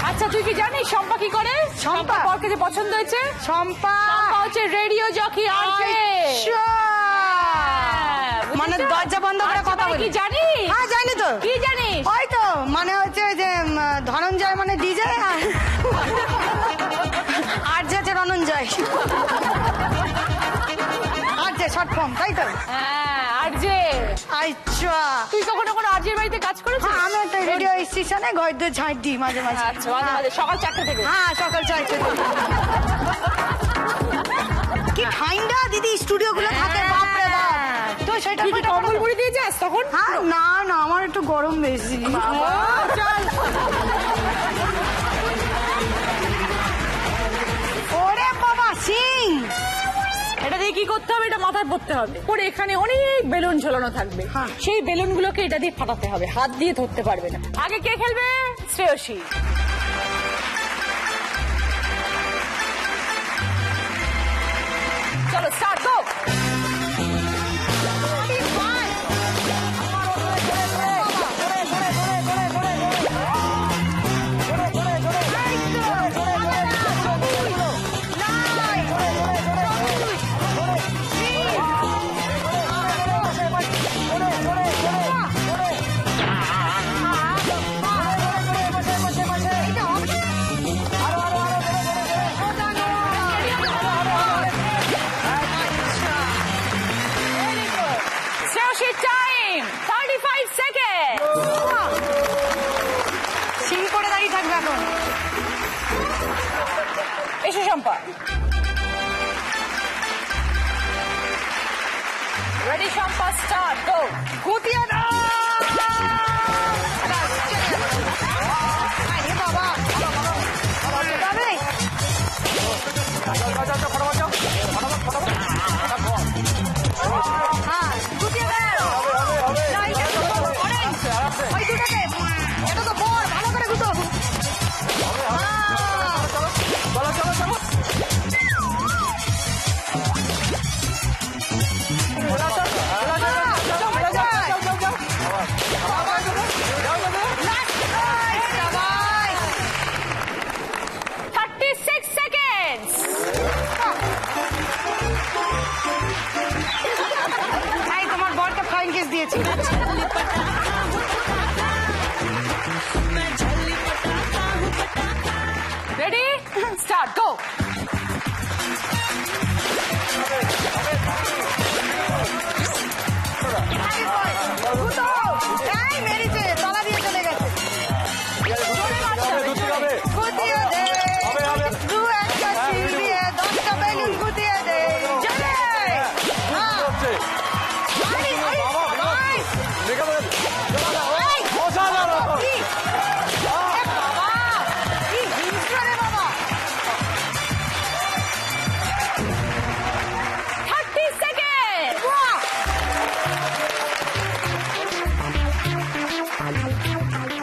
[SPEAKER 1] আচ্ছা, তুই কি জানিস শম্পা কি করে?
[SPEAKER 13] শম্পা
[SPEAKER 1] বরকে যে পছন্দ হয়েছে,
[SPEAKER 13] শম্পা
[SPEAKER 1] হচ্ছে রেডিও জকি আছে।
[SPEAKER 13] মানে দরজা বন্ধ করে কথা বলি।
[SPEAKER 1] কি জানিস?
[SPEAKER 13] হ্যাঁ জানি তো।
[SPEAKER 1] কি জানিস?
[SPEAKER 13] ওই তো মানে হচ্ছে যে ধনঞ্জয় মানে ডিজে, আর যে রণঞ্জয়, আর যে শর্ট ফর্ম, তাই তো?
[SPEAKER 1] হ্যাঁ, আর আরজে।
[SPEAKER 13] আচ্ছা
[SPEAKER 1] তুই কখনো কোনো আরজের বাড়িতে কাজ করেছিস?
[SPEAKER 13] হ্যাঁ, আমি একটা রেডিও স্টেশনে ঘর দিয়ে ঝাঁট দিই মাঝে মাঝে।
[SPEAKER 1] আচ্ছা, মাঝে মাঝে সকাল 4টে থেকে।
[SPEAKER 13] হ্যাঁ, সকাল 4টে কি ঠান্ডা দিদি স্টুডিও গুলো থাকে, বাপরে বাপ। তো সেটা
[SPEAKER 1] তুই কি কম্বল মুড়ি দিয়ে যাস তখন?
[SPEAKER 13] হ্যাঁ, না না, আমার একটু গরম বেশি।
[SPEAKER 1] চল।
[SPEAKER 13] ওরে বাবা সিং,
[SPEAKER 1] এটা দিয়ে কি করতে হবে? এটা মাথায় পড়তে হবে, পরে এখানে অনেক বেলুন ঝোলানো থাকবে। সেই বেলুনগুলোকে এটা দিয়ে ফাটাতে হবে, হাত দিয়ে ধরতে পারবে না। আগে কে খেলবে? শ্রেয়সী। চলো স্টার্ট, গো। শ্রেয়সীর টাইম 35 সেকেন্ড।
[SPEAKER 13] সিং করে দাঁড়িয়ে থাকবে এখন।
[SPEAKER 1] এসো শম্পা। রেডি শম্পা, স্টার্ট, গো।
[SPEAKER 13] গুটিয়ে দাও। আরে বাবা, যাবে? হ্যাঁ, গুটিয়ে দাও। না, এইটা তো orange। ওই দুটোতে। এটা তো বড়, ভালো করে গুতো। এই তোমার বরটা ফ্লাইং কিস দিয়েছি।
[SPEAKER 1] রেডি, স্টার্ট, গো।
[SPEAKER 13] গুতো। এই মেরেছে, তলা দিয়ে চলে গেছে। গুটিয়ে দে। দু একটা চিবিয়ে 10টা বেলুন গুটিয়ে দে। চলে। হ্যাঁ। আরে, আরে, আরে। এই, কি? এ বাবা, কি হিংস্র রে বাবা।
[SPEAKER 1] 30 সেকেন্ড।
[SPEAKER 13] বাহ!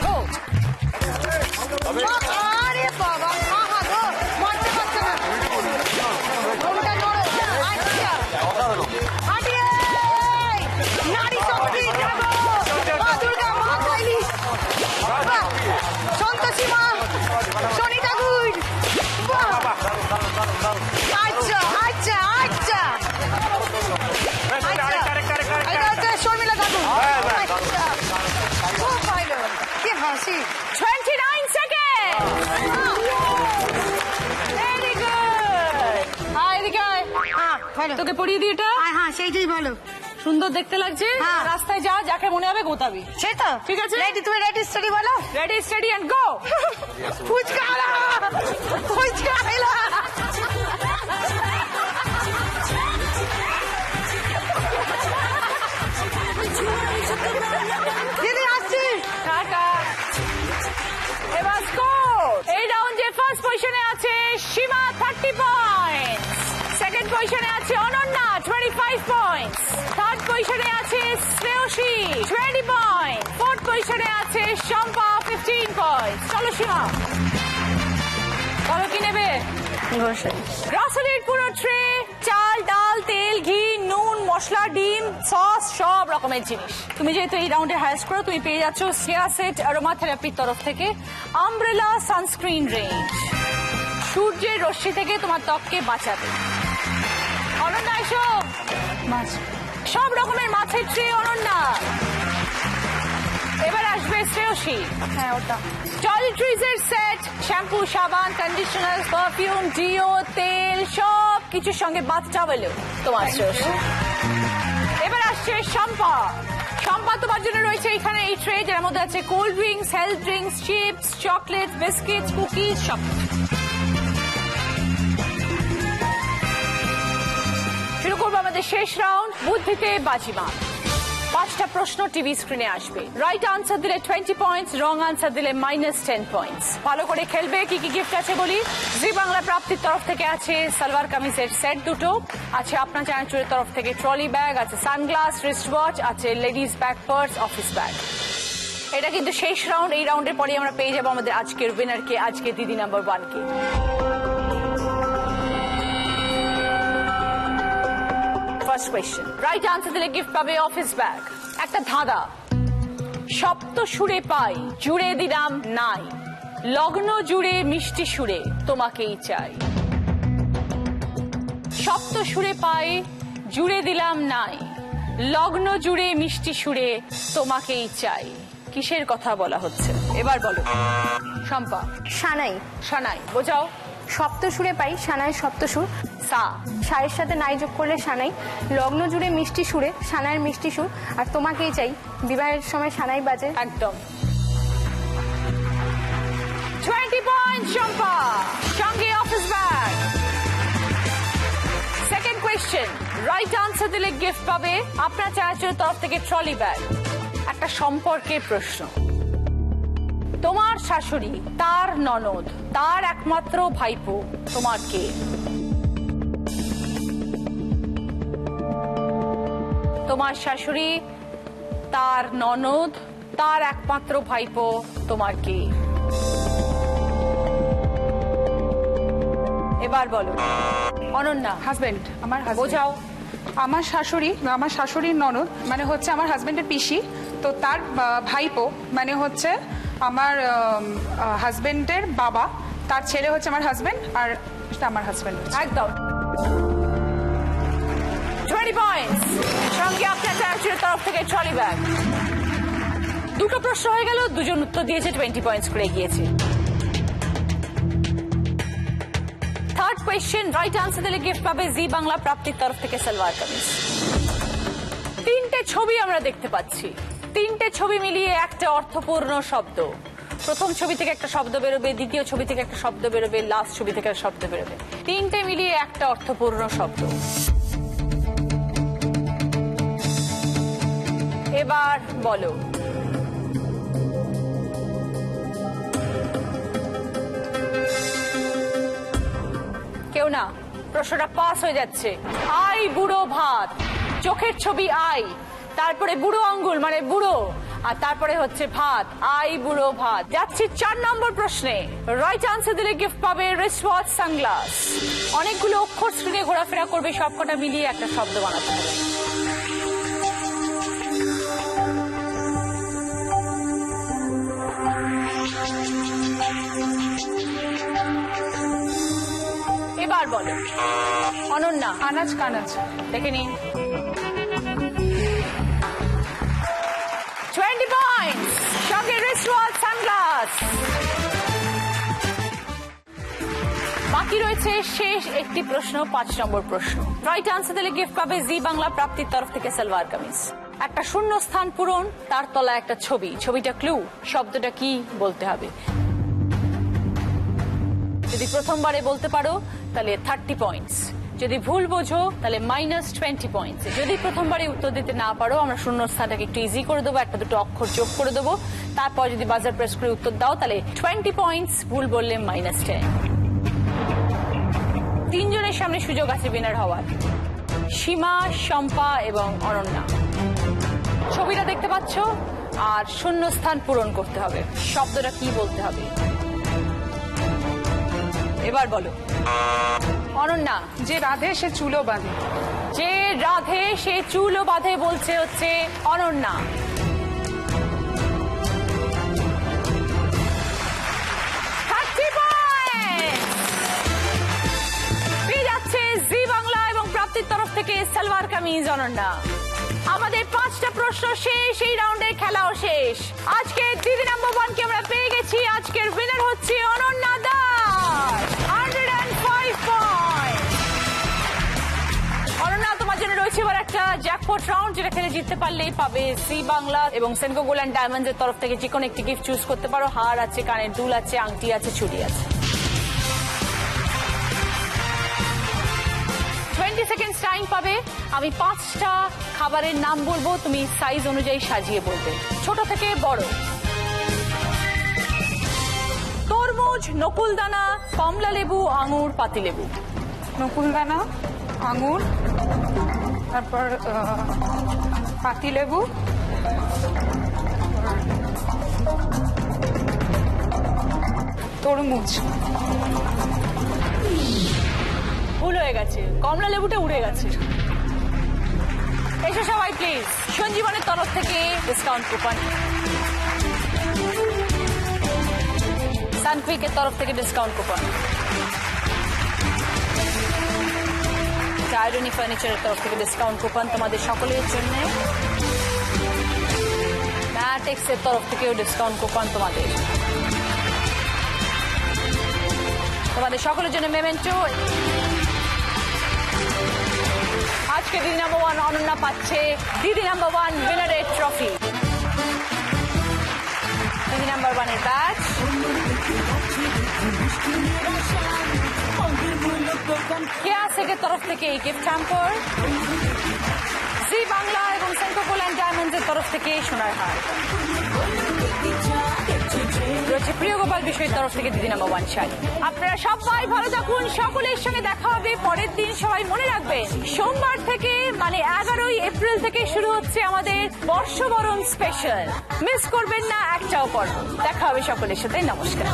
[SPEAKER 1] গো।
[SPEAKER 13] আরে বাবা, আহা গো, মারতে পারছে না। ওটা নড়ো। আচ্ছা। হাঁটিয়ে। নারী শক্তি জাগো। মা দুর্গা, মা কালী। বাহ! সন্তোষী মা, শনি ঠাকুর। বাহ! আচ্ছা, আচ্ছা, আচ্ছা। এটা হচ্ছে শর্মিলা ঠাকুর। আচ্ছা। খুব ভালো। কি হাসি।
[SPEAKER 1] 29 সেকেন্ড। Very good. হাই, এদিকে আয়।
[SPEAKER 13] ভালো।
[SPEAKER 1] তোকে পড়িয়ে দিই এটা।
[SPEAKER 13] হ্যাঁ, সেইটাই ভালো।
[SPEAKER 1] সুন্দর দেখতে লাগছে।
[SPEAKER 13] হ্যাঁ।
[SPEAKER 1] রাস্তায় যা, যাকে মনে হবে গোতাবি।
[SPEAKER 13] সেই তো
[SPEAKER 1] ঠিক আছে।
[SPEAKER 13] রেডি, তুমি রেডি স্টাডি বলো।
[SPEAKER 1] Ready, steady and go.
[SPEAKER 13] Fuchka আলা, ফুচকা আলা। দিদি আসছি।
[SPEAKER 1] টাটা। এবার স্কোর। এই রাউন্ডে ফার্স্ট পজিশনে আছে সীমা 30 পয়েন্ট, সেকেন্ড পজিশনে আছে অনন্যা 25 পয়েন্ট, থার্ড পজিশনে আছে শ্রেয়সী 20 পয়েন্ট, ফোর্থ পজিশনে আছে শম্পা 15 পয়েন্ট। চলো সীমা, বলো কি নেবে? গ্রসারির পুরো ট্রে, চাল, ডাল, তেল, ঘি, নুন, মশলা, ডিম, সস, সব রকমের জিনিস। তুমি যেহেতু এই রাউন্ডে হায়াস্ট করো, তুমি পেয়ে যাচ্ছ সিয়াসেট অ্যারোমা থেরাপির তরফ থেকে আমব্রেলা সানস্ক্রিন রেঞ্জ, সূর্যের রশ্মি থেকে তোমার ত্বককে বাঁচাবে। অনন্যা এসো, মাছ, সব রকমের মাছের ট্রে অনন্যা। এবার আসবে শ্রেয়সী। হ্যাঁ, ওটা টয়লেট্রিজের সেট, শ্যাম্পু, সাবান, কন্ডিশনার, পারফিউম, ডিও, তেল, সব কিছুর সঙ্গে বাথ টাওয়েলও তোমার শ্রেয়সী। এবার আসছে রয়েছে শম্পা। শম্পা, তোমার জন্য রয়েছে এখানে এই ট্রে, যার মধ্যে আছে cold drinks, health drinks, chips, chocolate, biscuit, cookies, সব। শুরু করবো আমাদের শেষ রাউন্ড, বুদ্ধিতে বাজিমাত। 5টা প্রশ্ন টিভি স্ক্রিনে আসবে। রাইট আনসার দিলে 20 পয়েন্টস, রং আনসার দিলে -10 পয়েন্টস। ভালো করে খেলবে। কি কি গিফট আছে বলি। জি বাংলা প্রাপ্তির তরফ থেকে আছে সালোয়ার কামিজের সেট দুটো, আছে আপনার চ্যানেলের তরফ থেকে ট্রলি ব্যাগ, আছে সানগ্লাস, রিস্ট ওয়াচ, আছে ladies bag, purse, office bag. এটা কিন্তু শেষ রাউন্ড। এই রাউন্ডের পরে আমরা পেয়ে যাবো আমাদের আজকের উইনারকে, আজকে দিদি নাম্বার 1 কে। ফার্স্ট কোয়েশ্চেন, রাইট আনসার দিলে গিফট পাবে অফিস ব্যাগ। একটা ধাঁধা। সপ্ত সুরে পাই, জুড়ে দিলাম নাই, লগ্ন জুড়ে মিষ্টি সুরে তোমাকেই চাই। সপ্ত সুরে পাই, জুড়ে দিলাম নাই, লগ্ন জুড়ে মিষ্টি সুরে তোমাকেই চাই। কিসের কথা বলা হচ্ছে এবার বলো শম্পা।
[SPEAKER 2] সানাই।
[SPEAKER 1] সানাই, বোঝাও।
[SPEAKER 2] সপ্ত সুরে পাই, সানাইয়ের সপ্ত সুর।
[SPEAKER 1] সা।
[SPEAKER 2] সায়ের সাথে নাই যোগ করলে সানাই। লগ্ন জুড়ে মিষ্টি সুরে, সানাইয়ের মিষ্টি সুর। আর তোমাকেই চাই, বিবাহের সময় সানাই বাজে।
[SPEAKER 1] একদম। 20 পয়েন্ট শম্পা, সঙ্গে office bag. Second question, right answer দিলে গিফট পাবে আপনার চ্যানেলের তরফ থেকে ট্রলি ব্যাগ। একটা সম্পর্কের প্রশ্ন। তোমার শাশুড়ি, তার ননদ, তার একমাত্র ভাইপো তোমার কে? তোমার শাশুড়ি, তার ননদ, তার একমাত্র ভাইপো তোমার কে? এবার বলো অনন্যা।
[SPEAKER 3] হাজবেন্ড, আমার husband।
[SPEAKER 1] বোঝাও।
[SPEAKER 3] আমার শাশুড়ির ননদ মানে হচ্ছে আমার হাজবেন্ডের পিসি, তো তার ভাইপো মানে হচ্ছে আমার হাজবেন্ডের বাবা, তার ছেলে হচ্ছে আমার হাজবেন্ড, আর এটা আমার হাজবেন্ড।
[SPEAKER 1] একদম। 20 পয়েন্টস, সঙ্গে আপনার চ্যানেলের তরফ থেকে ট্রলি ব্যাগ। দুটো প্রশ্ন হয়ে গেল, দুজন উত্তর দিয়েছে, 20 পয়েন্টস করে গিয়েছে। থার্ড কোয়েশ্চেন, রাইট আনসার দিলে গিফট পাবে জি বাংলা প্রাপ্তির তরফ থেকে সালোয়ার কামিজ। 3টে ছবি আমরা দেখতে পাচ্ছি, 3টে ছবি মিলিয়ে একটা অর্থপূর্ণ শব্দ। প্রথম ছবি থেকে একটা শব্দ বেরোবে, দ্বিতীয় ছবি থেকে একটা শব্দ বেরোবে, লাস্ট ছবি থেকে একটা শব্দ বেরোবে। 3টে মিলিয়ে একটা অর্থপূর্ণ শব্দ। এবার বলো। কেউ না, প্রশ্নটা পাস হয়ে যাচ্ছে। আই বুড়ো ভাত, চোখের ছবি আই, তারপরে বুড়ো আঙ্গুল মানে বুড়ো, আর তারপরে হচ্ছে ভাত, আই বুড়ো ভাত। যাচ্ছি 4 নম্বর প্রশ্নে। রাইট আনসার দিলে গিফট পাবে রিস্ট ওয়াচ, সানগ্লাস। অনেকগুলো অক্ষর স্ক্রিনে ঘোরাফেরা করবে, সবকটা মিলিয়ে একটা শব্দ বানাতে হবে। এবার বলো অনন্যা।
[SPEAKER 3] আনাজ কানাজ।
[SPEAKER 1] দেখে নিন। 20 পয়েন্টস, সঙ্গে রিস্ট ওয়াচ, সানগ্লাস। বাকি রয়েছে শেষ একটি প্রশ্ন, 5 নম্বর প্রশ্ন। রাইট আনসার দিলে গিফট পাবে জি বাংলা প্রাপ্তির তরফ থেকে সালোয়ার কামিজ। একটা শূন্য স্থান পূরণ, তার তলায় একটা ছবি, ছবিটা ক্লু, শব্দটা কি বলতে হবে। যদি প্রথমবারে বলতে পারো তাহলে 30 পয়েন্টস, যদি ভুল বোঝো তাহলে -20 পয়েন্টস। যদি প্রথমবারে উত্তর দিতে না পারো, আমরা শূন্য স্থানটাকে একটু ইজি করে দেবো, একটা দুটো অক্ষর যোগ করে দেবো। তারপর যদি বাজার প্রেস করে উত্তর দাও তাহলে 20 পয়েন্টস, ভুল বললে -10। 3 জনের সামনে সুযোগ আছে উইনার হওয়ার, সীমা, শম্পা এবং অনন্যা। ছবিটা দেখতে পাচ্ছ, আর শূন্য স্থান পূরণ করতে হবে, শব্দটা কি বলতে হবে। এবার বলো অনন্যা।
[SPEAKER 3] যে রাধে সে চুলো বাঁধে।
[SPEAKER 1] যে রাধে সে চুলো বাঁধে বলছে হচ্ছে অনন্যা। পেয়ে যাচ্ছে জি বাংলা এবং প্রাপ্তির তরফ থেকে সালোয়ার কামিজ অনন্যা। আমাদের 5টা প্রশ্ন শেষ, এই রাউন্ডের খেলাও শেষ। আজকে দিদি নাম্বার 1 কে আমরা পেয়ে গেছি। আজকের উইনার হচ্ছে অনন্যা দাস, 105 পয়েন্ট। অনন্যা, তোমার জন্য রয়েছে এবার একটা জ্যাকপট রাউন্ড, যেটা খেলে জিততে পারলেই পাবে সি বাংলা এবং সেনকো গোল্ড অ্যান্ড ডায়মন্ডস এর তরফ থেকে যে কোনো একটি গিফট চুজ করতে পারো। হার আছে, কানের দুল আছে, আংটি আছে, চুড়ি আছে। 20 সেকেন্ডস টাইম পাবে। আমি 5টা খাবারের নাম বলবো, তুমি সাইজ অনুযায়ী সাজিয়ে বলবে, ছোট থেকে বড়। তরমুজ, নকুলদানা, কমলা লেবু, আঙুর, পাতিলেবু।
[SPEAKER 3] নকুলদানা, আঙুর, তারপর পাতিলেবু, তরমুজ।
[SPEAKER 1] ভুল হয়ে গেছে, কমলা লেবুটা উড়ে গেছে। এসো সবাই প্লিজ। সঞ্জীবনের তরফ থেকে ডিসকাউন্ট কুপন, সানকুইকের তরফ থেকে ডিসকাউন্ট কুপন, আয়রনি ফার্নিচারের তরফ থেকে ডিসকাউন্ট কুপন তোমাদের সকলের জন্য, ম্যাটেক্স এর তরফ থেকেও ডিসকাউন্ট কুপন তোমাদের সকলের জন্য। মেমেন্টো, আজকে দিদি নাম্বার 1 অনন্যা পাচ্ছে দিদি নাম্বার 1 উইনারের ট্রফি, দিদি নাম্বার 1 এর ব্যাচ, কেয়া সেকের তরফ থেকে এই গিফট হ্যাম্পার, জি বাংলা এবং সেনকো গোল্ড অ্যান্ড ডায়মন্ডস এর তরফ থেকে সোনার হার রয়েছে, প্রিয় গোপাল বিষয়ের তরফ থেকে দিদি নাম্বার 1 শাড়ি। আপনারা সবাই ভালো থাকুন, সকলের সঙ্গে দেখা হবে পরের দিন। সবাই মনে রাখবেন, সোমবার থেকে মানে 11ই এপ্রিল থেকে শুরু হচ্ছে আমাদের বর্ষবরণ স্পেশাল। মিস করবেন না একটাও পর্ব। দেখা হবে সকলের সাথে। নমস্কার।